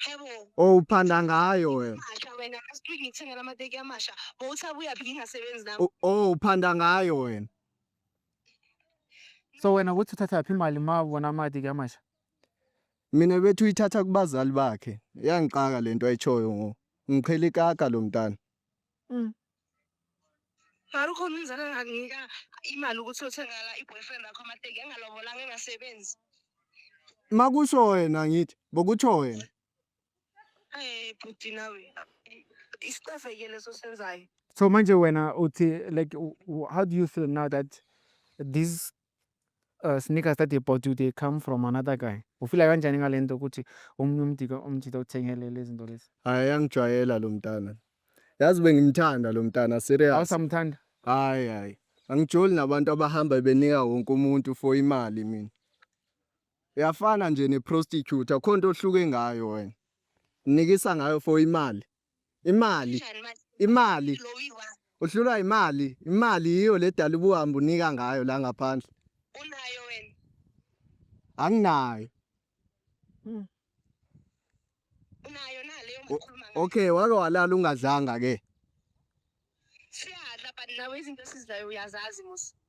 Yebo. Oh uphanda ngayo wena. Amasha wena asithuki ngikuthengela amateki amasha. Bowuthaba uyaphi ngingasebenzi nami. Oh uphanda ngayo wena. So wena kuthi uthathaphi imali mawubona amatiki amasha? Mina bethu uyithatha kubazali bakhe. Yangiqaka lento ayichoyo ngo. Ngiqhela ikaka lo mntana. Ngabe khona umzala engakunika imali ukuthi uyothengela i-boyfriend yakho amateki engalobolanga engasebenzi. Makusho wena ngithi, bokutsho wena. Bhuti nawe. Isiqefeke leso senzayo. So manje wena uthi like how do you feel now that these sneakers that they bought you they come from another guy? Ufila kanjani ngalento ukuthi omunye umjida uthengele lezi zinto lezi? Hayi angijwayela lo mntana. Yazi bengimthanda lo mntana serious. Awusamthanda? Hayi. Angijoli nabantu abahamba benika wonke umuntu for imali mina. Uyafana nje neprostitute akho into ohluke ngayo wena. Nikisa ngayo for imali. Imali. Uhlulwa imali. Imali yiyo le dala ubuhamba unika ngayo la ngaphandle. Unayo wena. Anginayo. Unayo naleyo ngikhuluma ngayo. Okay, wake walala ungadlanga ke. Siyadla but nawe izinto esizayo uyazazi musi.